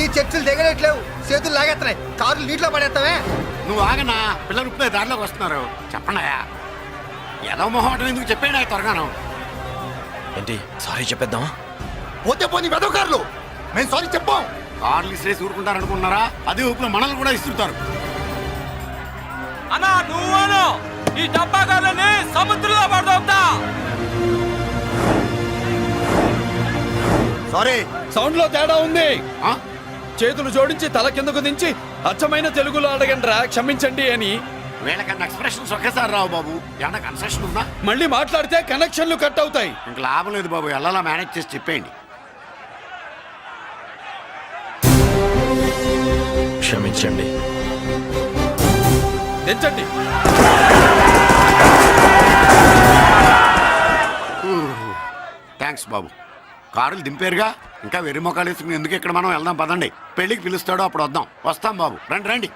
ఈ చర్చలు దిగలేట్లేవు, చేతులు లాగేస్తున్నాయి, కార్లు నీటిలో పడేస్తావే. నువ్వు ఆగనా, పిల్లలు ఇప్పుడే దారిలోకి వస్తున్నారు. చెప్పండాయా, ఏదో మొహం ఎందుకు చెప్పేనా త్వరగాను. ఏంటి సారీ చెప్పేద్దామా? పోతే పోనీ వెదవ కార్లు, మేము సారీ చెప్పాం. కార్లు ఇసిరేసి ఊరుకుంటారనుకున్నారా? అదే ఊపిలో మనల్ని కూడా ఇస్తుంటారు. అన్నా నువ్వు ఈ డబ్బా కార్లని సముద్రంలో పడదోపుతా. సారీ, సౌండ్ లో తేడా ఉంది. ఆ? చేతులు జోడించి తల కిందకు దించి అచ్చమైన తెలుగులో అడగండ్రా క్షమించండి అని. వీళ్ళకన్నా ఎక్స్ప్రెషన్స్ ఒకేసారి రావు బాబు. ఏమన్నా కన్సెషన్ ఉందా? మళ్ళీ మాట్లాడితే కనెక్షన్లు కట్ అవుతాయి. ఇంక లాభం లేదు బాబు, ఎలా మేనేజ్ చేసి చెప్పేయండి. క్షమించండి. తెచ్చండి. థ్యాంక్స్ బాబు. కారులు దింపారుగా, ఇంకా వెర్రి మొక్కలు వేసుకుని ఎందుకు ఇక్కడ మనం వెళ్దాం పదండి. పెళ్లికి పిలుస్తాడో అప్పుడు వద్దాం. వస్తాం బాబు, రండి రండి.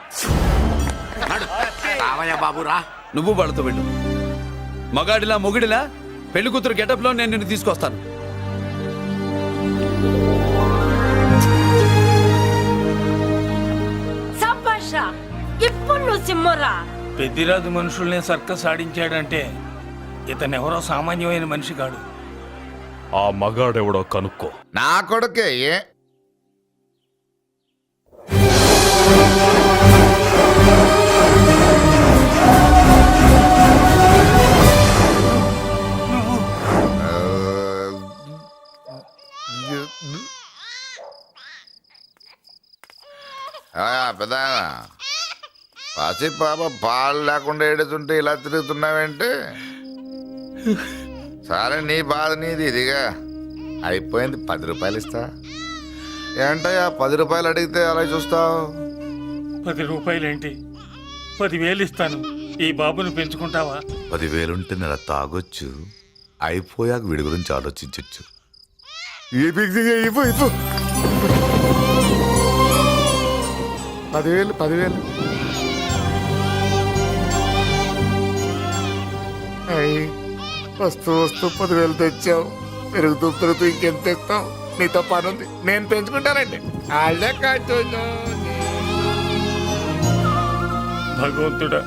రావయ్యా బాబు రా. నువ్వు వాళ్ళతో వెళ్ళు. మగాడిలా మొగుడిలా పెళ్లి కూతురు గెటప్ లో నేను నిన్ను తీసుకొస్తాను. ఇప్పుడు నువ్వు సిమ్మరా. పెద్దిరాజు మనుషుల్ని సర్కస్ ఆడించాడంటే ఇతనెవరో సామాన్యమైన మనిషి కాడు. ఆ మగాడెవడో కనుక్కో. నా కొడుకే. పెద్ద పసి పాప పాలు లేకుండా ఏడుతుంటే ఇలా తిరుగుతున్నావేంటి? సరే నీ బాధ నీది, ఇదిగా అయిపోయింది. 10 రూపాయలు ఇస్తా. ఏంటయ్యా 10 రూపాయలు అడిగితే అలా చూస్తావు? 10 రూపాయలేంటి, 10,000 ఇస్తాను. ఈ బాబును పెంచుకుంటావా? 10,000 ఉంటే నెల తాగొచ్చు, అయిపోయాక వీడి గురించి ఆలోచించచ్చు. 10,000 వస్తూ 10,000 తెచ్చావు. పెరుగుతూ ఇంకెంత తెస్తావు? నీతో పని ఉంది, నేను పెంచుకుంటానండి. వాళ్ళే కాదు. భగవంతుడా,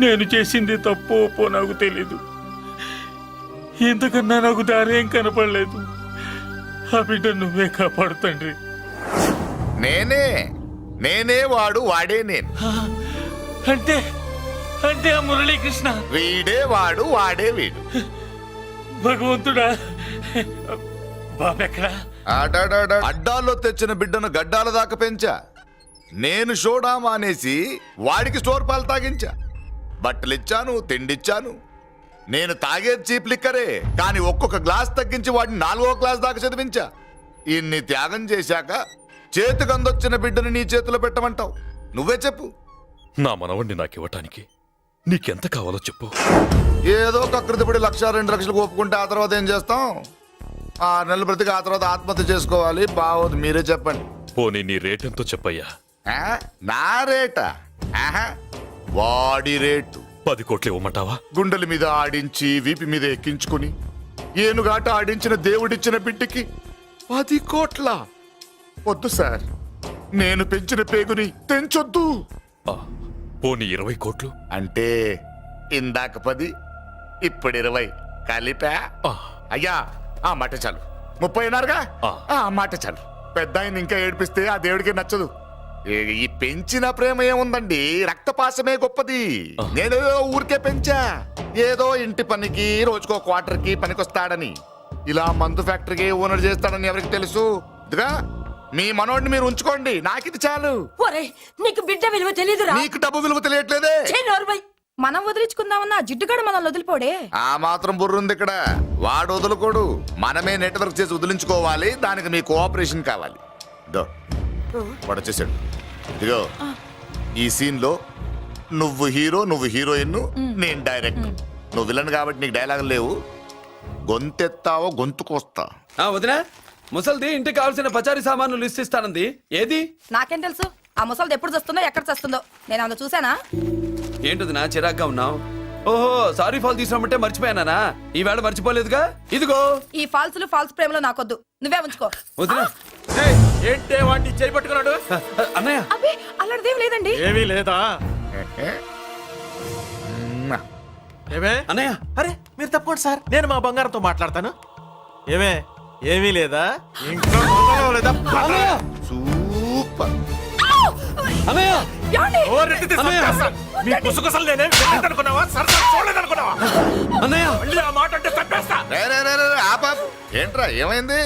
నేను చేసింది తప్పు ఒప్పో నాకు తెలీదు. ఇంతకన్నా నాకు దారేం కనపడలేదు. ఆ బిడ్డ నువ్వే కాపాడు తండ్రి. నేనే వాడు, వాడే నేను. అంటే అంటే ఆ మురళీకృష్ణ వీడే వాడు, వాడే వీడు. భగవంతుడా, బాబెక్కడా? అడ్డాల్లో తెచ్చిన బిడ్డను గడ్డాల దాకా పెంచా. నేను షోడా మానేసి వాడికి స్టోర్ పాలు తాగించా. బట్టలిచ్చాను, తిండిచ్చాను. నేను తాగేది చీప్ లిక్కరే, కానీ ఒక్కొక్క గ్లాస్ తగ్గించి వాడిని 4వ క్లాస్ దాకా చదివించా. ఇన్ని త్యాగం చేశాక చేతికి అందొచ్చిన బిడ్డను నీ చేతిలో పెట్టమంటావు? నువ్వే చెప్పు. నా మనవణ్ణి నాకివ్వటానికి నీకెంత కావాలో చెప్పు. ఏదో కకృతిపడి 1,00,000 2 లక్షలకు ఒప్పుకుంటే ఆ తర్వాత ఏం చేస్తాం? 6 నెలలు బ్రతికి ఆ తర్వాత ఆత్మహత్య చేసుకోవాలి. బాగోదు, మీరే చెప్పండి. పోనీ నీ రేటెంతో చెప్పయ్యా. నా రేటా? వాడి రేటు 10 కోట్లు ఇవ్వమంటావా? గుండెల మీద ఆడించి వీపి మీద ఎక్కించుకుని ఏనుగాట ఆడించిన దేవుడిచ్చిన బిడ్డకి 10 కోట్ల? వద్దు సార్, నేను పెంచిన పేగుని తెంచొద్దు. పోనీ 20 కోట్లు? అంటే ఇందాక 10, ఇప్పుడు 20 కలిపా? అయ్యా ఆ మాట చాలు. 30 అన్నారుగా, ఆ మాట చాలు. పెద్ద ఆయన ఇంకా ఏడిపిస్తే ఆ దేవుడికి నచ్చదు. ఈ పెంచిన ప్రేమ ఏముందండి, రక్తపాసమే గొప్పది. నేను ఊరికే పెంచా, ఏదో ఇంటి పనికి రోజుకో క్వార్టర్కి పనికొస్తాడని. ఇలా మందు ఫ్యాక్టరీకి ఓనర్ చేస్తాడని ఎవరికి తెలుసు? ఇదిగా మీ మనోడిని మీరు ఉంచుకోండి, నాకిది చాలు. నీకు బిడ్డ విలువ తెలీదురా? నీకు డబ్బు విలువ తెలియట్లేదే. మనం వదిలించుకుందామన్నా జిడ్డుగాడు మనల్ని వదిలిపోడే. ఆ మాత్రం బుర్రుంది ఇక్కడ. వాడు వదులుకోడు, మనమే నెట్వర్క్ చేసి వదిలించుకోవాలి. దానికి మీ కోఆపరేషన్ కావాలి. వాడు వచ్చేసాడు. ఇదిగో ఈ సీన్ లో నువ్వు హీరో, నువ్వు హీరోయిన్, నేను డైరెక్టర్. నువ్వు విలన్ కాబట్టి నీకు డైలాగ్ లేవు. గొంతెత్తావో గొంతుకొస్తా. వదినా, ముసల్ది ఇంటికి కావాల్సిన పచారీ సామాన్లు లిస్ట్ ఇస్తానంది. ఏది? నాకేం తెలుసు? ఆ ముసల్ది ఎప్పుడు చస్తుందో ఎక్కడ చస్తుందో నేను అందులో చూసానా? ఏంటది నా చిరాగ్గా ఉన్నావు? ఓహో, సారీ ఫాల్ తీసుకురామంటే మర్చిపోయానా? ఈవేళ మర్చిపోలేదుగా. ఇదిగో ఈ ఫాల్స్ ప్రేమలో నాకొద్దు, నువ్వే ఉంచుకో. వదినా, ఏంటే వాడిని చేపట్టుకున్నాడు? అన్నయ్య అబ్బే అలాంటిదేం లేదండి. ఏమీ లేదా? ఏమే అన్నయ్య అరే మీరు తప్పకుండా సార్, నేను మా బంగారంతో మాట్లాడతాను. ఏమే ఏమీ లేదా? ఇంట్లో బంగారం లేదా? అన్నయ్య సూపర్. అన్నయ్య ఏమండి? ఓ రెడ్డి తీసి చంపేస్తా. మీ కుసకుసలు నేనేం తెలియదనుకున్నావా? సరసరి చూడలేదనుకున్నావా? అన్నయ్య మళ్ళీ ఆ మాట అంటే చంపేస్తా. రే, రే, రే, రే, ఆపాప్. ఏంట్రా ఏమైంది?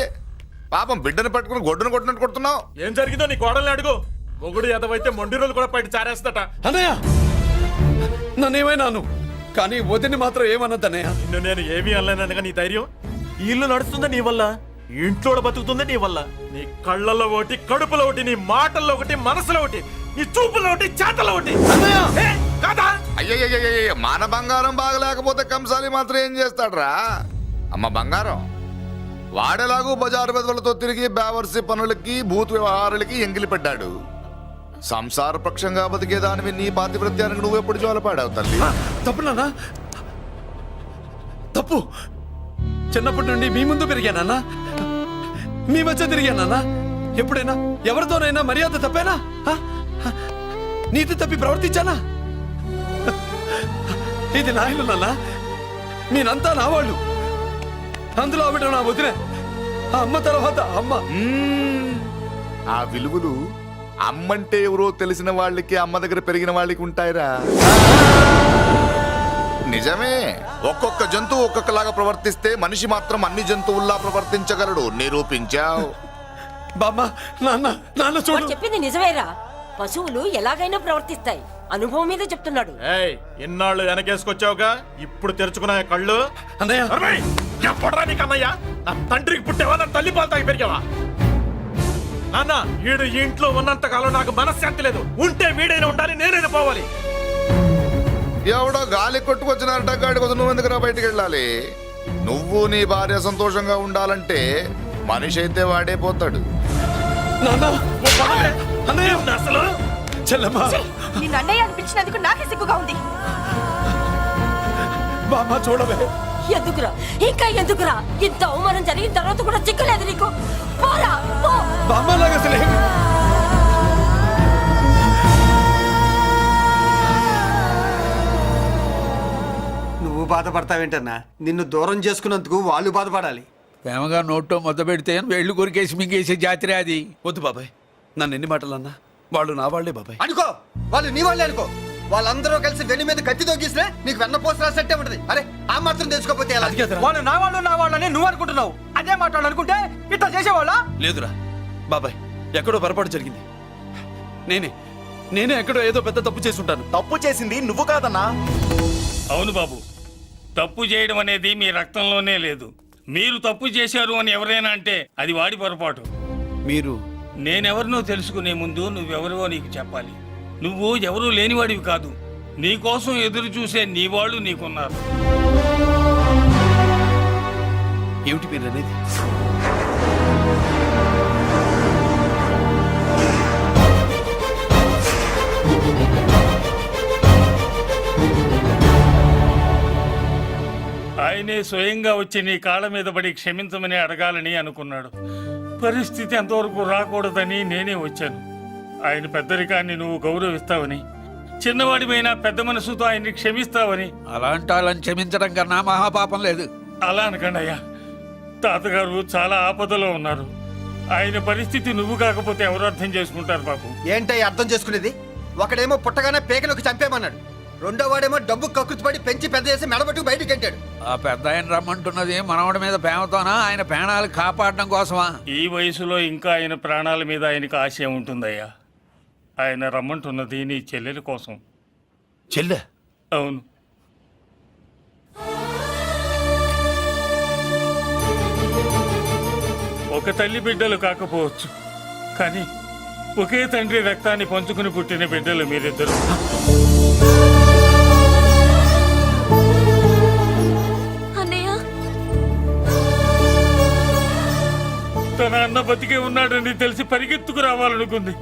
పాపం బిడ్డను పట్టుకుని గొడ్డును కొట్టినట్టు కొడుతున్నావు. ఏం జరిగిందో నీ కోడల్ని అడుగు. మొగుడు ఎదవైతే మొండి రోజులు కూడా బయట చారేస్తట. అన్నయ్య నన్నేమైనాను కానీ వదిని మాత్రం ఏమన్నది అన్నయ్య. నిన్ను నేను ఏమీ అనలేనగా నీ ధైర్యం. ఈ ఇల్లు నడుస్తుందా నీ వల్ల, ఈ ఇంట్లో బతుకుతుందా నీ వల్ల. నీ కళ్ళల్లో ఒకటి, కడుపులో ఒకటి, నీ మాటల్లో ఒకటి, మనసులో ఒకటి, నీ చూపులో ఒకటి, చేతల్లో ఒకటి. ఏ, కాదా? అయ్యయ్యయ్యయ్య, మన బంగారం బాగలేకపోతే కంసాలి మాత్రం ఏం చేస్తాడ్రా? అమ్మ బంగారం వాడేలాగూ బజారు బెదవులతో తిరిగి బేవర్సి పనులకి భూత వ్యవహారాలకి ఎంగిలి పెట్టాడు. సంసార పక్షంగా బతికేదానివి నీ పాతివ్రత్యానికి నువ్వు ఎప్పుడు జోలపాడావు తల్లి? తప్పు నాన్న, తప్పు. చిన్నప్పటి నుండి మీ ముందు పెరిగానన్నా, మీ మధ్య తిరిగానన్నా. ఎప్పుడైనా ఎవరితోనైనా మర్యాద తప్పేనా? నీతి తప్పి ప్రవర్తించానా? ఇది నా ఇల్లు నాన్న, నేనంతా నా వాళ్ళు. అందులో ఆవిడ నా వదిలే, ఆ అమ్మ తర్వాత అమ్మ. ఆ విలువలు అమ్మంటే ఎవరో తెలిసిన వాళ్ళకి, అమ్మ దగ్గర పెరిగిన వాళ్ళకి ఉంటాయిరా. నిజమే, ఒక్కొక్క జంతువు ఒక్కొక్కలాగా ప్రవర్తిస్తే మనిషి మాత్రం అన్ని జంతువుల్లా ప్రవర్తించగలడు. నిరూపించావు. బామ్మ, నాన్న, నాన్న చూడు. వాడు చెప్పింది నిజమేరా. పశువులు ఎలాగైనా ప్రవర్తిస్తాయి. అనుభవం మీద చెప్తున్నాడు. ఏయ్, ఇన్నాళ్ళు వెనకేసుకొచ్చావుగా, ఇప్పుడు తెరుచుకున్నా కళ్ళు. అన్నయ్య అరేయ్, ఎప్పుడురా నీకు అన్నయ్య? నా తండ్రికి పుట్టావా, నా తల్లి పాలు తాగి పెరిగావా? నాన్న, వీడు ఈ ఇంట్లో ఉన్నంత కాలం నాకు మనశ్శాంతి లేదు. ఉంటే వీడైనా ఉండాలి, నేనైనా పోవాలి. ఎవడో గాలి కొట్టుకొచ్చినారట గాడి కోసం నువ్వు ఎందుకురా బయటికి వెళ్ళాలి? నువ్వు నీ భార్య సంతోషంగా ఉండాలంటే మనిషి అయితే వాడే పోతాడు. నాన్న, ఓ పదవే. అన్నయ్య, అసలు చెల్లమ్మా, నిన్ను అన్నయ్య అనిపించినందుకు నాకే సిగ్గుగా ఉంది. బామ్మ చూడవే. ఎందుకురా, ఇంకా ఎందుకురా? ఇంత అవమానం జరిగిన తర్వాత కూడా చిక్కలేదు నీకు? పోరా, పో. బామ్మలాగా అసలే నువ్వు బాధపడతావేంటన్నా? నిన్ను దూరం చేసుకున్నందుకు వాళ్ళు బాధపడాలి. ప్రేమగా నోట్లో మొద్ద పెడితే వేళ్ళు కొరికేసి మింగేసే జాతర అది. వద్దు బాబాయ్, నన్ను ఎన్ని మాటలన్నా వాళ్ళు నా వాళ్లే బాబాయ్. అనుకో, వాళ్ళు నీ వాళ్ళే అనుకో. వాళ్ళందరూ కలిసి వెన్ను మీద కత్తి తొగిసినా నీకు వెన్న పోసి రాసినట్టే ఉంటది. అరే ఆ మాత్రం తెలుసుకోకపోతే ఎలా? వాళ్ళు నా వాళ్ళని నువ్వు అనుకుంటున్నావు. అదే మాట్లాడు అనుకుంటే ఇట్లా చేసేవాళ్ళ? లేదురా బాబాయ్, ఎక్కడో పొరపాటు జరిగింది. నేనే ఎక్కడో ఏదో పెద్ద తప్పు చేసి ఉంటాను. తప్పు చేసింది నువ్వు కాదన్నా. అవును బాబు, తప్పు చేయడం అనేది మీ రక్తంలోనే లేదు. మీరు తప్పు చేశారు అని ఎవరైనా అంటే అది వాడి పొరపాటు. మీరు నేనెవరినో తెలుసుకునే ముందు నువ్వెవరివో నీకు చెప్పాలి. నువ్వు ఎవరూ లేనివాడివి కాదు. నీకోసం ఎదురు చూసే నీ వాళ్ళు నీకున్నారు. ఏమిటి మీరు అనేది? ఆయనే స్వయంగా వచ్చి నీ కాళ్ళ మీద పడి క్షమించమని అడగాలని అనుకున్నాడు. పరిస్థితి అంతవరకు రాకూడదని నేనే వచ్చాను. ఆయన పెద్దరికాన్ని నువ్వు గౌరవిస్తావని, చిన్నవాడిపైన పెద్ద మనసుతో ఆయన్ని క్షమిస్తావని. అలాంటి వాళ్ళని క్షమించడం కన్నా మహాపాపం లేదు. అలా అనకండి అయ్యా. తాతగారు చాలా ఆపదలో ఉన్నారు. ఆయన పరిస్థితి నువ్వు కాకపోతే ఎవరు అర్థం చేసుకుంటారు బాబు? ఏంటో అర్థం చేసుకునేది? ఒకడేమో పుట్టగానే పేకలోకి చంపేమన్నాడు, రెండో వాడేమో డబ్బు కక్కుతుపడి పెంచి పెద్ద చేసి మెడబెట్టుకు బయటకు గంటాడు. ఆ పెద్ద ఆయన రమ్మంటున్నది మనవడి మీద ప్రేమతోనా, ఆయన ప్రాణాలు కాపాడడం కోసమా? ఈ వయసులో ఇంకా ఆయన ప్రాణాల మీద ఆయనకు ఆశ ఉంటుందయ్యా. ఆయన రమ్మంటున్నది నీ చెల్లెల కోసం. చెల్లె? అవును. ఒక తల్లి బిడ్డలు కాకపోవచ్చు, కానీ ఒకే తండ్రి రక్తాన్ని పంచుకుని పుట్టిన బిడ్డలు మీరిద్దరు. అన్నయ్య, తన అన్న బతికే ఉన్నాడని తెలిసి పరిగెత్తుకు రావాలనుకుంది,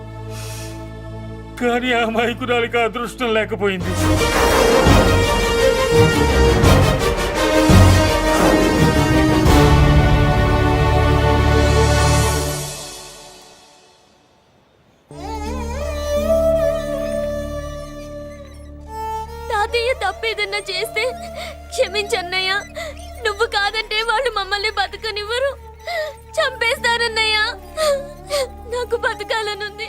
కానీ ఆ మైకురాలికి అదృష్టం లేకపోయింది. తాతయ్య తప్పేదన్నా చేస్తే క్షమించన్నయ్య. నువ్వు కాదంటే వాళ్ళు మమ్మల్ని బతకనివ్వరు, చంపేస్తారన్నయ్య. నాకు బతకాలనుంది,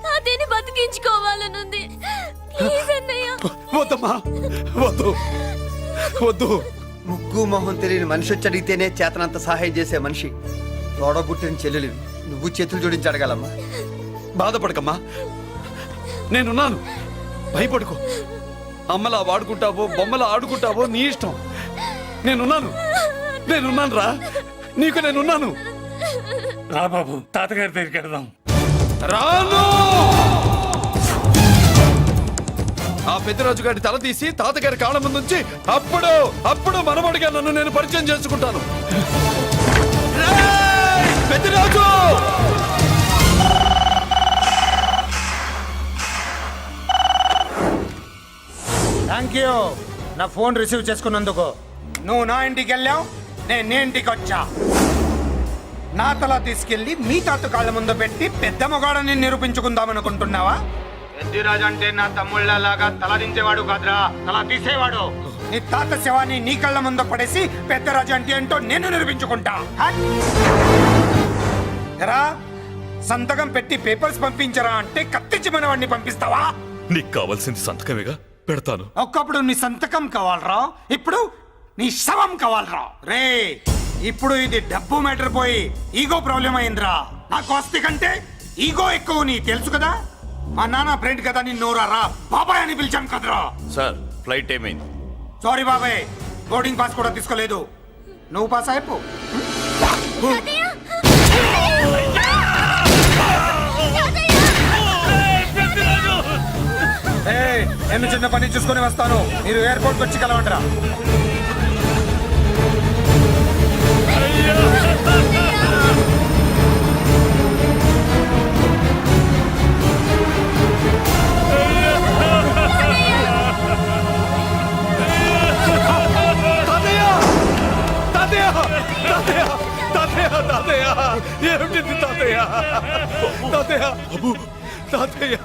తాతయ్యని బతికించుకోవాలనుంది. ప్లీజ్ అన్నయ్య. వద్దమ్మా, వద్దు వద్దు. ముగ్గు మొహం తెలియని మనిషి వచ్చి అడిగితేనే చేతనంత సహాయం చేసే మనిషి. తోడబుట్టిన చెల్లెలు నువ్వు చేతులు జోడించి అడగాలమ్మా. బాధపడకమ్మా, నేనున్నాను. భయపడుకో. అమ్మలా వాడుకుంటావో బొమ్మలా ఆడుకుంటావో నీ ఇష్టం. నేనున్నాను రా, నీకు నేనున్నాను. రా బాబు, తాతగారి దగ్గరికి వెళ్దాం. రాను. ఆ పెద్దరాజు గారి తల తీసి తాతగారి కాళ్ళ ముందుంచి అప్పుడు మనమడిగా నన్ను నేను పరిచయం చేసుకుంటాను. రేయ్, పెద్దరాజు! థ్యాంక్ యూ నా ఫోన్ రిసీవ్ చేసుకున్నందుకు. నువ్వు నా ఇంటికి వెళ్ళావు, నేను నీ ఇంటికి వచ్చా. నా తల తీసుకెళ్లి మీ తాత కాళ్ళ ముందు పెట్టి పెద్ద మొగాడని నిరూపించుకుందామనుకుంటున్నావా? పెద్దిరాజు అంటే నా తమ్ముళ్ళలాగా తల దించేవాడు కాదురా, తల తీసేవాడు. నీ తాత శవాన్ని నీ కళ్ళ ముందు పడేసి పెద్దరాజు అంటే ఏంటో నేను నిరూపించుకుంటా. ఎరా, సంతకం పెట్టి పేపర్స్ పంపించరా అంటే కత్తించి మనవాడిని పంపిస్తావా? నీకు కావాల్సింది సంతకమేగా, పెడతాను. ఒకప్పుడు నీ సంతకం కావాలరా, ఇప్పుడు నీ శవం కావాలరా. రే, ఇప్పుడు ఇది డబ్బు మ్యాటర్ పోయి ఈగో ప్రాబ్లం అయిందిరా. నాకు ఆస్తి కంటే ఈగో ఎక్కువ, నీ తెలుసు కదా. మా నాన్న ఫ్రెండ్ కదా, నిన్ను రా బాబాయ్ అని పిలిచాను కదరా. సార్ ఫ్లైట్ ఏమైంది? సారీ బాబాయ్, బోర్డింగ్ పాస్ కూడా తీసుకోలేదు. నువ్వు పాస్ అయిపో. నేను చిన్న పని చూసుకొని వస్తాను, మీరు ఎయిర్పోర్ట్కి వచ్చి కలవండిరా. ఏమిటి తాతయ్య? తాతయ్య తాతయ్య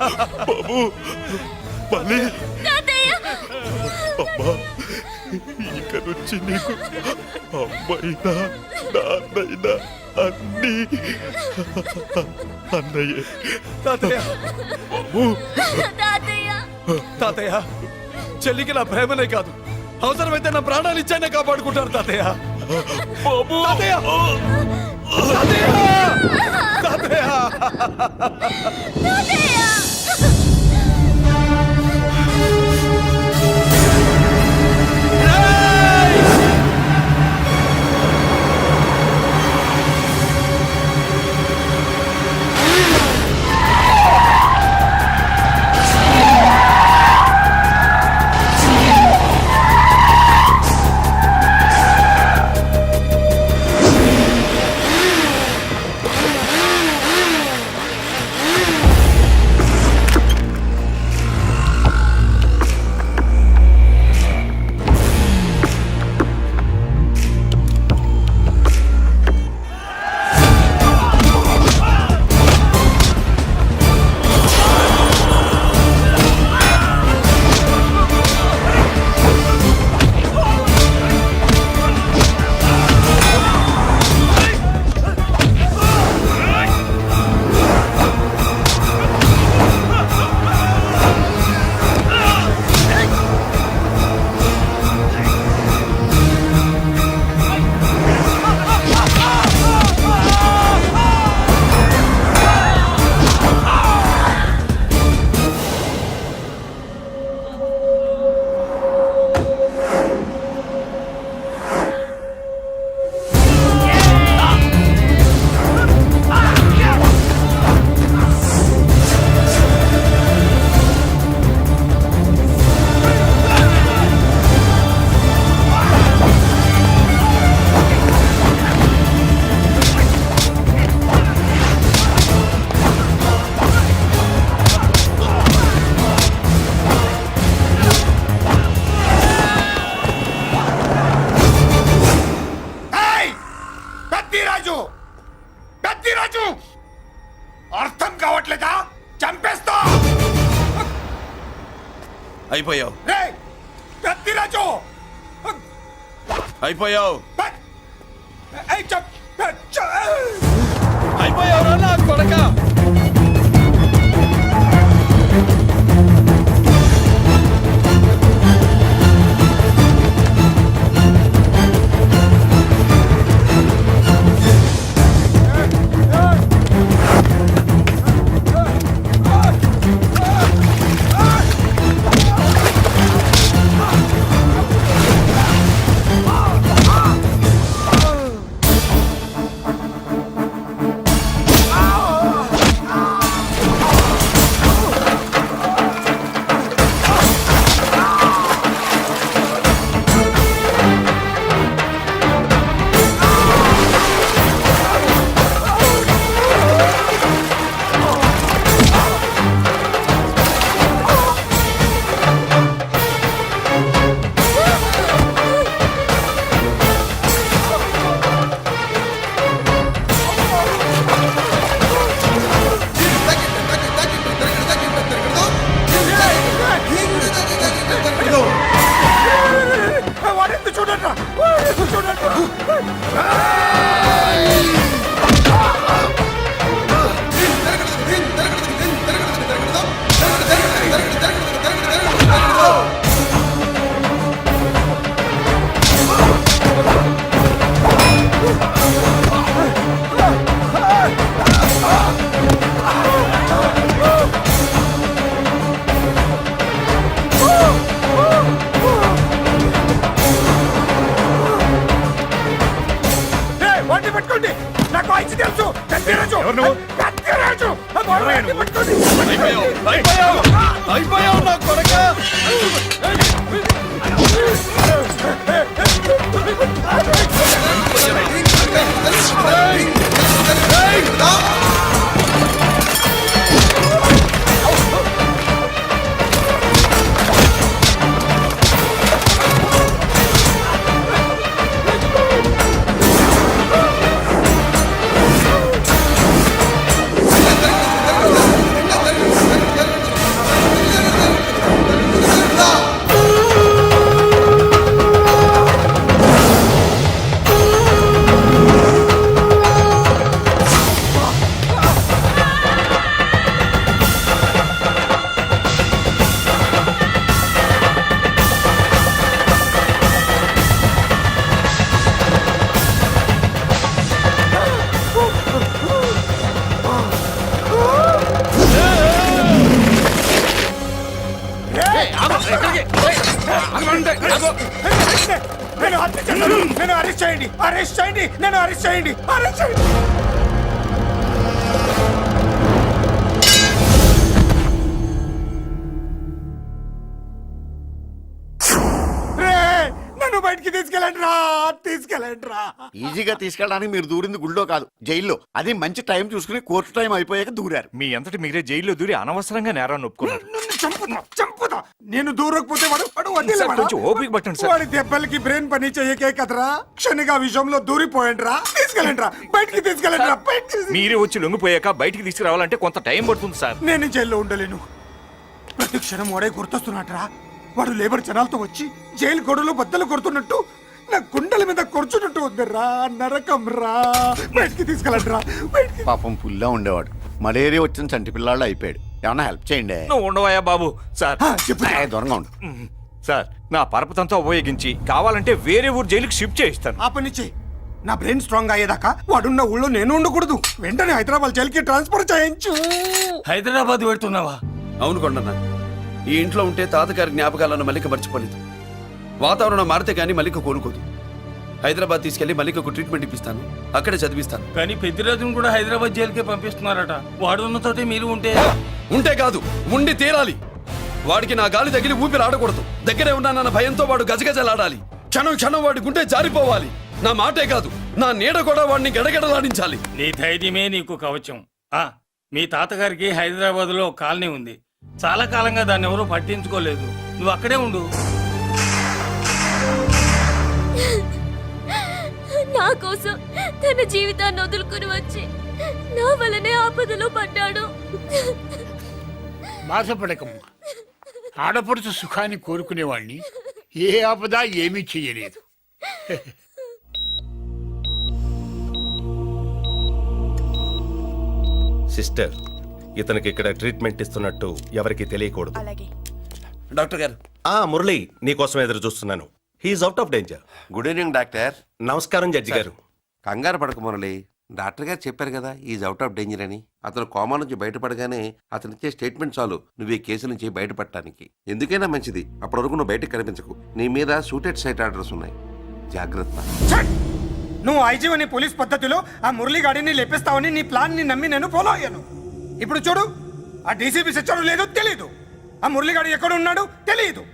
బాబు మళ్ళీ అమ్మా, ఇక నుంచి నీకు అమ్మైనా నాన్నైనా అన్నీ అన్నయ్యే. తాతయ్య తాతయ్య, చెల్లికి నా ప్రేమనే కాదు, అవసరమైతే నా ప్రాణాలు ఇచ్చానే కాపాడుకుంటారు తాతయ్య. బాబు తాతయ్య తాతయ్య అర్థం కావట్లేదా? చంపేస్తా. అయిపోయావు. రేయ్, రాజు అయిపోయావు ఏయ్, చప్, చప్. అయిపోయావురా నా కొడక వాడెందుకు చూడండి వాడెందుకు చూడండి వాడిని పట్టుకోండి నాకు వాయిస్ తెలుసు కత్తిరాజు కత్తిరాజు పట్టుకోండి అయిపోయావు నా కొడక నేను హత్య చేశాను నేను అరెస్ట్ చేయండి అరెస్ట్ చేయండి నేను అరెస్ట్ చేయండి అరెస్ట్ చేయండి నన్ను బయటికి తీసుకెళ్ళండి రా తీసుకెళ్ళండి రా ఈజీగా తీసుకెళ్ళడానికి మీరు దూరింది గుళ్ళో కాదు జైల్లో. అది మంచి టైం చూసుకుని కోర్టు టైం అయిపోయాక దూరారు. మీ అంతటి మీరే జైల్లో దూరి అనవసరంగా నేరాన్ని ఒప్పుకున్నారు. నన్ను చంపుతా నేను దూరకపోతే వాడు వదిలేవాడా? కొంచెం ఓపిక పట్టండి సార్. వాడి దెబ్బలకి బ్రెయిన్ పని చేయకే కదరా క్షణిగా విషయంలో దూరిపోయండి రా తీసుకెళ్ళండి రా బయటికి తీసుకెళ్ళండి రా మీరే వచ్చి లొంగిపోయాక బయటికి తీసుకురావాలంటే కొంత టైం పడుతుంది సార్. నేను జైల్లో ఉండలేను ప్రతి క్షణం వాడే గుర్తొస్తున్నట్రా వాడు లేబర్ జనాలతో వచ్చి జైలు గొడవలు బద్దలు కొడుతున్నట్టు నా గుండెల మీద కొడుచున్నట్టు ఉందిరా నరకం రా బయటికి తీసుకెళ్ళండి రా బయటికి పాపం పుల్లా ఉండేవాడు. మలేరియా వచ్చిన చంటి పిల్లాళ్ళు అయిపోయాడు. ఏమన్నా హెల్ప్ చేయండి. నువ్వు ఉండవయ్యా బాబు. సార్ చెప్పు దూరంగా ఉండు. సార్ నా పరపతంతా ఉపయోగించి కావాలంటే వేరే ఊరు జైలుకి షిఫ్ట్ చేయిస్తాను. ఆ పని చెయ్యి నా బ్రెయిన్ స్ట్రాంగ్ అయ్యేదాకా వాడున్న ఊళ్ళో నేను ఉండకూడదు వెంటనే హైదరాబాద్ జైలుకి ట్రాన్స్ఫర్ చేయించు హైదరాబాద్ పెడుతున్నావా? అవును కొండన్న ఈ ఇంట్లో ఉంటే తాతగారి జ్ఞాపకాలను మల్లిక మర్చిపోలేదు. వాతావరణం మారితే గానీ మల్లిక కోలుకోదు. హైదరాబాద్ తీసుకెళ్లి మల్లికకు ట్రీట్మెంట్ ఇప్పిస్తాను, అక్కడే చదివిస్తాను. కానీ పెద్దిరాజును కూడా హైదరాబాద్ జైలుకే పంపిస్తున్నారట. వాడున్నతోటి మీరు ఉంటే కాదు ఉండి తీరాలి. వాడికి నా గాలి తగిలి ఊపిరి ఆడకూడదు. దగ్గరే ఉన్నానన్న భయంతో వాడు గజగజలాడాలి. క్షణం క్షణం వాడి గుంటే జారిపోవాలి. నా మాటే కాదు నా నీడ కూడా వాడిని గడగడలాడించాలి. నీ ధైర్యమే నీకు కవచం. మీ తాతగారికి హైదరాబాద్ లో కాలనీ ఉంది. చాలా కాలంగా దాన్ని ఎవరూ పట్టించుకోలేదు. నువ్వు అక్కడే ఉండు. నా కోసం తన జీవితాన్ని వదులుకుని వచ్చి నా వల్లనే ఆపదలో పడ్డాడు. బాధపడకమ్మా. ఆడపడుచు సుఖాన్ని కోరుకునేవాణ్ణి ఏ ఆపద ఏమీ చెయ్యలేదు. సిస్టర్, ఇతనికి ఇక్కడ ట్రీట్మెంట్ ఇస్తున్నట్టు ఎవరికి తెలియకూడదు. అలాగే. డాక్టర్ గారు, మురళి, నీకోసం ఎదురు చూస్తున్నాను. He's out of danger. Good evening doctor. నమస్కారం జడ్జి గారు. కంగారు పడక మురళి, డాక్టర్ గారు చెప్పారు కదా ఈజ్ అవుట్ ఆఫ్ డేంజర్ అని. అతను కోమా నుంచి బయటపడగానే అతను ఇచ్చే స్టేట్మెంట్ చాలు నువ్వు ఈ కేసు నుంచి బయటపడటానికి. ఎందుకైనా మంచిది, అప్పటి వరకు నువ్వు బయటకు కనిపించకు. నీ మీద షూటెడ్ సైట్ ఆర్డర్స్ ఉన్నాయి, జాగ్రత్త. ఛట్! నువ్వు ఐజీవని పోలీస్ పద్ధతిలో ఆ మురళీగాడిని లేపిస్తావని నీ ప్లాన్ ని నమ్మి నేను ఫాలో అయ్యాను. ఇప్పుడు చూడు, ఆ డీసీపీ సచ్చాడు లేదో తెలియదు, ఆ మురళీగాడు ఎక్కడ ఉన్నాడు తెలియదు.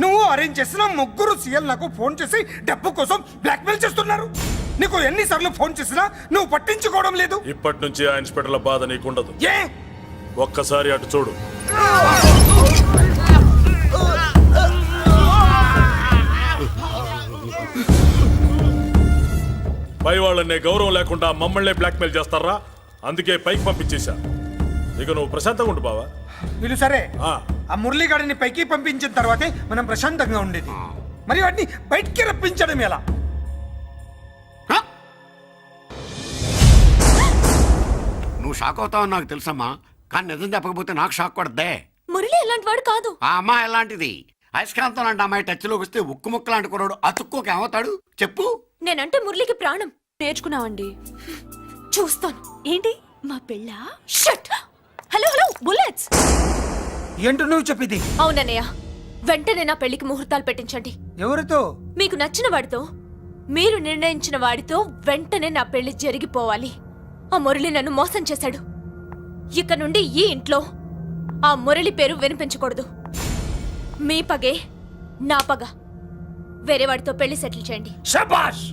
నువ్వు అరేంజ్ చేసిన ముగ్గురు సీఎల్ నాకు ఫోన్ చేసి డబ్బు కోసం బ్లాక్మెయిల్ చేస్తున్నారు. నీకు ఎన్నిసార్లు ఫోన్ చేసినా నువ్వు పట్టించుకోవడం లేదు. ఇప్పటి నుంచి ఆ ఇన్స్పెక్టర్ల బాధ నీకుండదు. ఏ ఒక్కసారి అటు చూడు. పై వాళ్ళనే గౌరవం లేకుండా మమ్మల్నే బ్లాక్మెయిల్ చేస్తారా? అందుకే పైకి పంపించేశా. ఇక నువ్వు ప్రశాంతంగా ఉండు బావా. వీళ్ళు సరే, ఆ. ఆ మురళీగాడిని పైకి పంపించిన తర్వాతే మనం ప్రశాంతంగా ఉండేది. మరి వాటిని బయటికి రప్పించడం ఎలా? నువ్వు షాక్ అవుతావు నాకు తెలుసమ్మా, కానీ నిజం చెప్పకపోతే నాకు షాక్ కొడద్దే. మురళి ఎలాంటి వాడు కాదు. ఆ అమ్మాయి ఎలాంటిది? అయస్కాంతం లాంటి అమ్మాయి టచ్లోకి వస్తే ఉక్కు ముక్క లాంటి కుర్రాడు అతుక్కోక ఏమవుతాడు చెప్పు. నేనంటే మురళికి ప్రాణం. నేర్చుకున్నావండి, చూస్తాను. ఏంటి మా పెళ్ళ? షట్! Hello hello, bullets! ఏంటో నువ్వు చెప్పింది? అవునన్నయ్య, వెంటనే నా పెళ్లికి ముహూర్తాలు పెట్టించండి. ఎవరితో? మీకు నచ్చిన వాడితో, మీరు నిర్ణయించిన వాడితో వెంటనే నా పెళ్లి జరిగిపోవాలి. ఆ మురళి నన్ను మోసం చేశాడు. ఇక నుండి ఈ ఇంట్లో ఆ మురళి పేరు వినిపించకూడదు. మీ పగే నా పగ. వేరే వాడితో పెళ్లి సెటిల్ చేయండి. శబాష్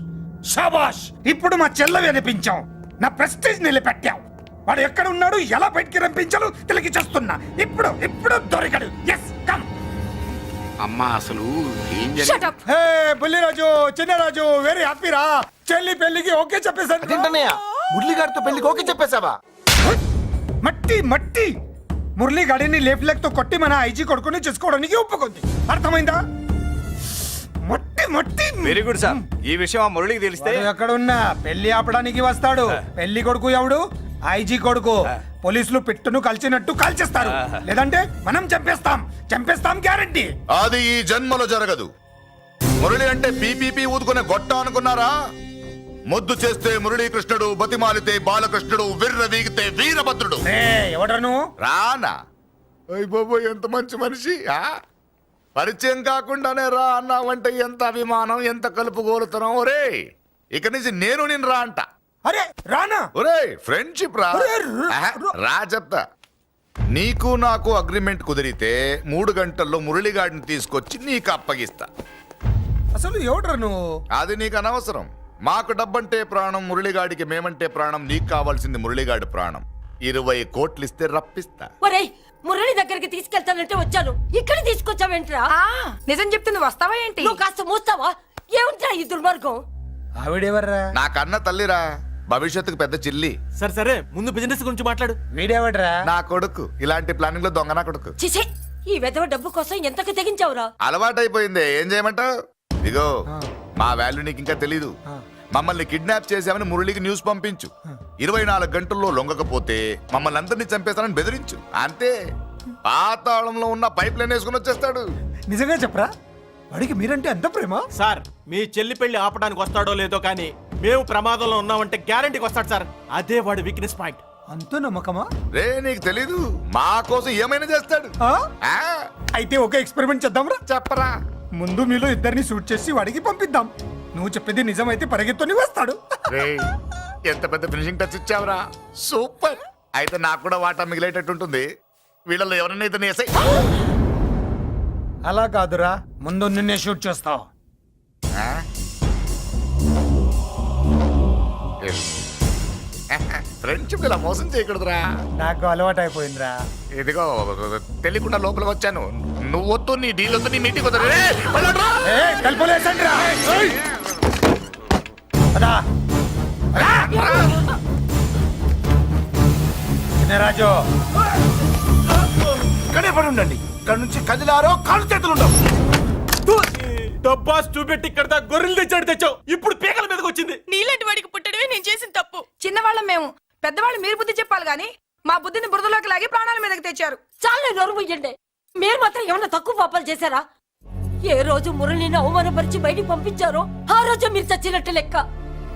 శబాష్! ఇప్పుడు మా చెల్లవి అనిపించాం, నా ప్రెస్టేజ్ నిలబెట్టావు. వాడు ఎక్కడ ఉన్నాడు, ఎలా బయటికి రంపించాలో తెలికి చేస్తున్నా. ఇప్పుడు ఇప్పుడు దొరికాడు. Yes, come. అమ్మా అసలు ఏం Shut జరిగింది? up! హే బుల్లిరాజు, చిన్నరాజు, వెరీ హ్యాపీరా. చెల్లి పెళ్లికి ఓకే చెప్పేశాను. మురళిగారితో పెళ్లికి ఓకే చెప్పేశావా? మట్టి మట్టి మురళీగాడిని లేఫ్ లెగ్ తో కొట్టి మన ఐజీ కొడుకుని చేసుకోవడానికి ఒప్పుకుంది. అర్థమైందా? మట్టి మట్టి. Very good sir. ఈ విషయం ఆ మురళికి తెలిస్తే వాడు ఎక్కడున్నా పెళ్లి ఆపడానికి వస్తాడు. పెళ్లి కొడుకు ఎవడు? ఐజీ కొడుకు. పోలీసులు పిట్టును కాల్చినట్టు కాల్చేస్తారు, లేదంటే మనం చంపేస్తాం గ్యారంటీ. అది ఈ జన్మలో జరగదు. మురళి అంటే పీపీపీ ఊదుకునే గొట్ట అనుకున్నారా? ముద్దు చేస్తే మురళీకృష్ణుడు, బతిమాలితే బాలకృష్ణుడు, విర్ర వీగితే వీరభద్రుడు. ఎవడను? రానా? అయ్య బాబోయ్, ఎంత మంచి మనిషి. పరిచయం కాకుండానే రా అన్నావంటే ఎంత అభిమానం, ఎంత కలుపుగోలుతున్నాం. ఒరే, ఇక నుంచి నేను రా అంట. అరే రానా? ఒరే, ఫ్రెండ్షిప్ రా. ఒరే, రా చెప్తా. నీకు నాకు అగ్రిమెంట్ కుదిరితే 3 గంటల్లో మురళిగాడిని తీసుకొచ్చి నీకు అప్పగిస్తా. అసలు ఎవడరా నువ్వు? అది నీకు అనవసరం. మాకు డబ్బంటే ప్రాణం, మురళిగాడికి మేమంటే ప్రాణం. నీకు కావాల్సింది మురళిగాడి ప్రాణం. 20 కోట్లు ఇస్తే రప్పిస్తా. ఒరేయ్, మురళి దగ్గరికి తీసుకెళ్తానంటే వచ్చాను, ఇక్కడ తీసుకొచ్చావేంట్రా? నిజం చెప్తే నువ్వు వస్తావా ఏంటి? నువ్వు కాస్త మూస్తావా? ఏమిట్రా ఈ దుర్మార్గం? ఆవిడెవర్రా? నా కన్న తల్లిరా, భవిష్యత్తుకు పెద్ద చిల్లి. సరే సరే, ముందు బిజినెస్ గురించి మాట్లాడు. వీడెవడ్రా? నా కొడుకు. ఇలాంటి ప్లానింగ్ లో దొంగ నా కొడుకు. చిసే, ఈ వెధవ డబ్బు కోసం ఎంతకు తెగించావురా? అలవాటైపోయింది, ఏం చేయమంటావు? ఇగో, మా వాల్యూ నీకు ఇంకా తెలీదు. మమ్మల్ని కిడ్నాప్ చేశామని మురళికి న్యూస్ పంపించు. 24 గంటల్లో లొంగకపోతే మమ్మల్ని అందరినీ చంపేస్తానని బెదిరించు. అంతే. పాతాళంలో ఉన్న పైప్ లైన్ వేసుకుని వచ్చేస్తాడు. నిజంగా చెప్పరా? వాడికి మీరంటే ఎంత ప్రేమ? సార్, మీ చెల్లి పెళ్లి ఆపడానికి వస్తాడో లేదో కానీ మేము ప్రమాదంలో ఉన్నామంటే గ్యారంటీకి వస్తాడు సార్. అదే వాడి వీక్నెస్ పాయింట్. అంత నమ్మకమా? రే, నీకు తెలీదు, మా కోసం ఏమైనా చేస్తాడు. ఆ? అయితే ఒక ఎక్స్పెరిమెంట్ చేద్దాంరా. చెప్పరా. ముందు మీలో ఇద్దరిని షూట్ చేసి వాడికి పంపిద్దాం. నువ్వు చెప్పేది నిజమైతే పరిగెత్తుని వస్తాడు. రే, ఎంత పెద్ద ఫినిషింగ్ టచ్ ఇచ్చావురా. సూపర్. అయితే నాకు కూడా వాటా మిగిలేటట్టుంటుంది. వీళ్ళలో ఎవరైనా ఇతను వేసాయి. అలా కాదురా, ముందు నిన్నే షూట్ చేస్తావు. ఫ్రెండ్షిప్ ఇలా మోసం చేయకూడదురా. నాకు అలవాటు అయిపోయిందిరా. ఇదిగో, తెలియకుండా లోపలికి వచ్చాను. నువ్వు వద్దు, నీ డీల్ వద్దు, నీ మీటింగ్ వద్దు. కలుపులేసండిరా. రాజు, ఇక్కడే పడి ఉండండి. ఇక్కడ నుంచి కదిలారో కాళ్ళు చేతులు ఉండవు. డబ్బాస్ చూపెట్టి ఇక్కడ దాకా గొర్రెలు తెచ్చాడు తెచ్చావు ఇప్పుడు పీకల మీదకి వచ్చింది. నీలాంటి వాడికి పుట్టడమే నేను చేసిన తప్పు. చిన్నవాళ్ళం మేము, పెద్దవాళ్ళు మీరు బుద్ధి చెప్పాలి గాని మా బుద్ధిని బురదలోకి లాగి ప్రాణాల మీదకి తెచ్చారు. చాలా నోరుముయ్యండి. మీరు మాత్రం ఏమన్నా తక్కువ పాపాలు చేశారా? ఏ రోజు మురళిని అవమానపరిచి బయటికి పంపించారో ఆ రోజు మీరు చచ్చినట్టు లెక్క.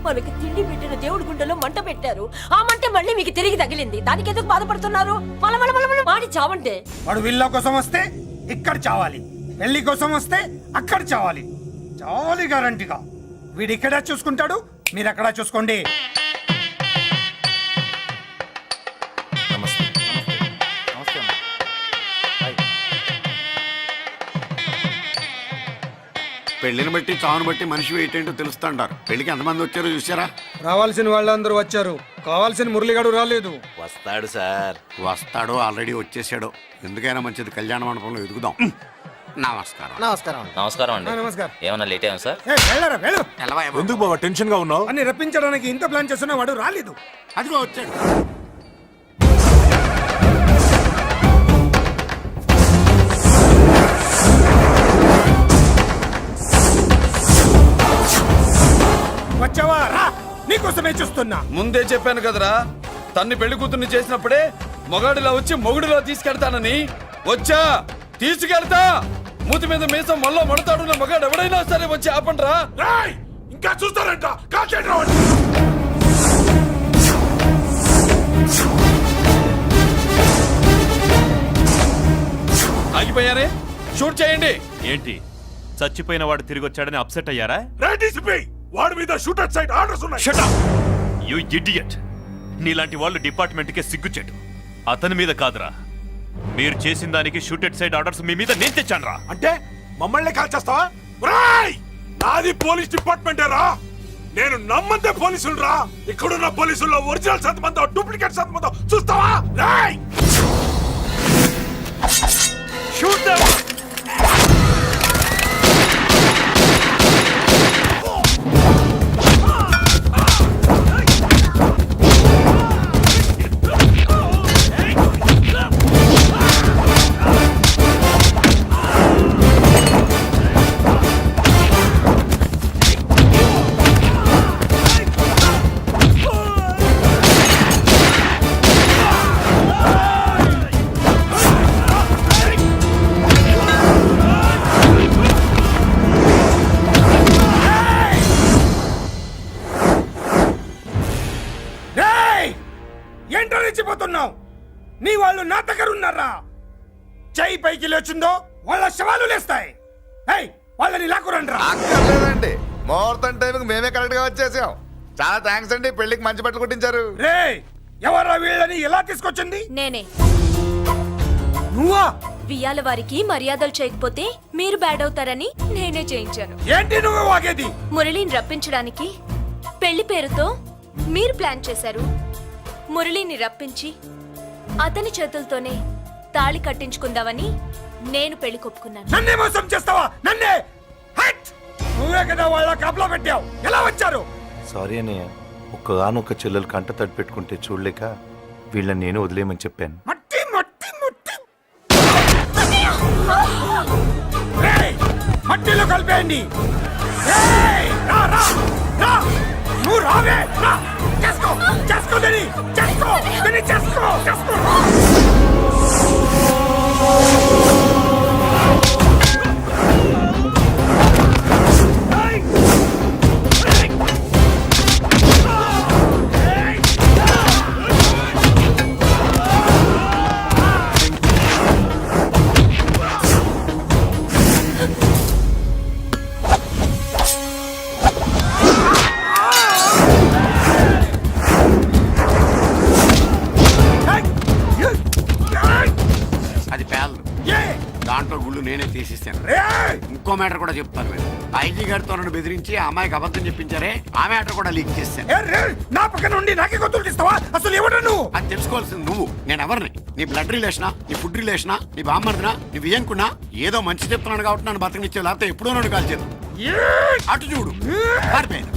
మనకి తిండి పెట్టిన దేవుడి గుండెలో మంట పెట్టారు. ఆ మంట మళ్ళీ మీకు తిరిగి తగిలింది. దానికి ఎందుకు బాధపడుతున్నారు? మాడి చావంటే వాడు విల్లా కోసం వస్తే ఇక్కడ చావాలి, పెళ్లి కోసం వస్తే అక్కడ చావాలి. చావాలి గ్యారంటీగా. వీడు ఇక్కడ చూసుకుంటాడు, మీరు అక్కడ చూసుకోండి. పెళ్లిని బట్టి చావును బట్టి మనిషి ఏంటంటో తెలుస్తుంటారు. పెళ్లికి ఎంతమంది వచ్చారో చూసారా? రావాల్సిన వాళ్ళందరూ వచ్చారు, కావాల్సిన మురళిగాడు రాలేదు. వస్తాడు సార్. వస్తాడో ఆల్రెడీ వచ్చేసాడో. ఎందుకైనా మంచిది కళ్యాణ మండపంలో ఎదుగుదాం. నమస్కారం. నమస్కారం అండి. నమస్కారం. ఏమన్నా లేట్ అయ్యాం సార్? వెళ్ళరా వెళ్ళు. ఎందుకు బాబా టెన్షన్ గా ఉన్నావు? అన్ని రప్పించడానికి ఇంత ప్లాన్ చేస్తున్నా వాడు రాలేదు. అదిగో వచ్చాడు. వచ్చావా? రా, నీకోసమే చూస్తున్నా. ముందే చెప్పాను కదరా, తన్ని పెళ్లి కూతుర్ని చేసినప్పుడే మొగాడిలా వచ్చి మొగుడిలో తీసుకెళ్తానని. వచ్చా, తీసుకెళ్తా. మూతి మీద మీసం మళ్ళా మడతాడున్న మగాడు ఎవడైనా సరే వచ్చి ఆపండ్రా. ఇంకా చూస్తారంట. ఆగిపోయారే, షూట్ చేయండి. ఏంటి చచ్చిపోయిన వాడు తిరిగి వచ్చాడని అప్సెట్ అయ్యారా? వాడి మీద షూటర్ సైడ్ ఆర్డర్స్ ఉన్నాయి. Shut up! You idiot! నీలాంటి వాళ్ళు డిపార్ట్మెంట్కే సిగ్గుచెట్టు. అతని మీద కాదురా, మీరు చేసిన దానికి షూటెడ్ సైడ్ ఆర్డర్స్ మీ మీద నేను తెచ్చాను రా. అంటే మమ్మల్ని కాల్ చేస్తావా? నాది పోలీస్ డిపార్ట్మెంటే రా. నేను నమ్మందే పోలీసులు రా. ఇక్కడున్న పోలీసుల్లో ఒరిజినల్ సత్మంతో డూప్లికేట్ సత్మంతో చూస్తావా? Roy shoot them. ఏంటో రెచ్చిపోతున్నావు? నీ వాళ్ళు నా దగ్గర ఉన్నారా? చెయ్యి పైకి లేచుందో వాళ్ళ శవాలు లేస్తాయి. వాళ్ళని లాక్కురండ్రా. అక్కర్లేదండి, ముహూర్తం టైంకి మేమే కరెక్ట్ గా వచ్చేసాం. చాలా థ్యాంక్స్ అండి, పెళ్లికి మంచి బట్టలు కుట్టించారు. రే, ఎవరా వీళ్ళని ఎలా తీసుకొచ్చింది? నేనే. నువ్వా? వియ్యాల వారికి మర్యాదలు చేయకపోతే మీరు బ్యాడ్ అవుతారని నేనే చేయించాను. ఏంటి నువ్వు వాగేది? మురళిని రప్పించడానికి పెళ్లి పేరుతో మీరు ప్లాన్ చేశారు. మురళిని రప్పించి అతని చేతులతోనే తాళి కట్టించుకుందామని నేను పెళ్లి కొప్పుకున్నాను. నన్నే మోసం చేస్తావా? నన్నే? హట్! నువ్వే కదా వాళ్ళ కాపలా పెట్టావు. ఎలా వచ్చారు? సారీ అన్నయ్య, ఒక్కగానొక్క చెల్లెలు కంట తడి పెట్టుకుంటే చూడలేక వీళ్ళని నేను వదిలేయమని చెప్పాను. మట్టి మట్టి మట్టి రేయ్, మట్టిలో కలిపేయండి. రేయ్, రా రా రా, నువ్వు రావే. రా, చేసుకో చేసుకో దని, చేసుకో దని, చేసుకో చేసుకో. అది పేలదు. దాంట్లో గుళ్ళు నేనే తీసిస్తాను. ఇంకో మ్యాటర్ కూడా చెప్తాను. మీరు ఐజీ గారితో నన్ను బెదిరించి ఆ అమ్మాయికి అబద్ధం చెప్పించారే, ఆ మ్యాటర్ కూడా లీక్ చేస్తాను. నా పక్కన ఉండి నాకే గొంతులు తీస్తావా? అసలు ఎవరు నువ్వు? అది తెలుసుకోవాల్సింది నువ్వు. నేను ఎవరిని? నీ బ్లడ్ రిలేషనా, నీ ఫుడ్ రిలేషనా, నీ బామ్మర్దినా, నీ వియ్యంకున్నా? ఏదో మంచి చెప్తున్నాను కాబట్టి నన్ను బతకనిచ్చావు, లేకపోతే ఎప్పుడో నన్ను కాల్చేది. అటు చూడు, పారిపోయాను.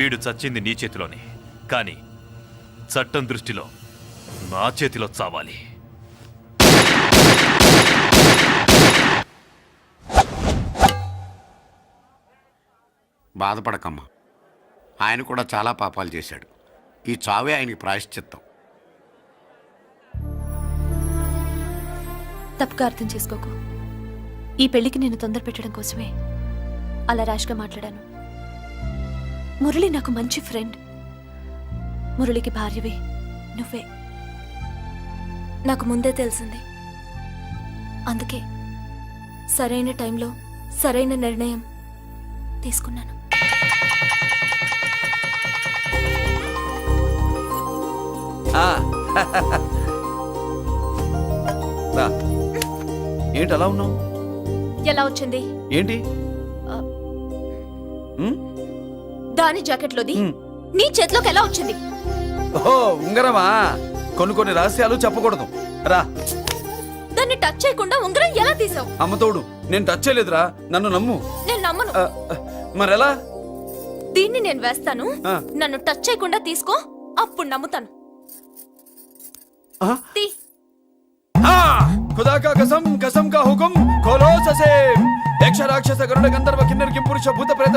వీడు చచ్చింది నీ చేతిలోనే, కానీ చట్టం దృష్టిలో నా చేతిలో చావాలి. బాధపడకమ్మా, ఆయన కూడా చాలా పాపాలు చేశాడు. ఈ చావే ఆయనకి ప్రాయశ్చిత్తం. తప్పుగా అర్థం చేసుకోకు. ఈ పెళ్లికి నేను తొందర పెట్టడం కోసమే అలా ర్యాష్గా మాట్లాడాను. మురళి నాకు మంచి ఫ్రెండ్. మురళికి భార్యవే నువ్వే. నాకు ముందే తెలిసింది. అందుకే సరైన టైంలో సరైన నిర్ణయం తీసుకున్నాను. ఏంటి అలా ఉన్నావు? ఎలా వచ్చింది? ఏంటి? దాని జాకెట్లోది నీ చేతిలోకి ఎలా వచ్చింది? ఓహో, ఉంగరమా? కొన్ని రహస్యాలు చెప్పకూడదు. రా. దాన్ని టచ్ చేయకుండా ఉంగరం ఎలా తీసావు? అమ్మతోడు, నేను టచ్ చేయలేదురా, నన్ను నమ్ము. నేను నమ్మను. మరెలా? దీన్ని నేను వేస్తాను, ఆ. నన్ను టచ్ చేయకుండా తీసుకో, అప్పుడు నమ్ముతాను. తీ. खुदा का कसम, कसम का हुक्म, खोलो ससे. यक्ष राक्षस गरुड़ गंधर्व किन्नर किंपुरुष भूत प्रेत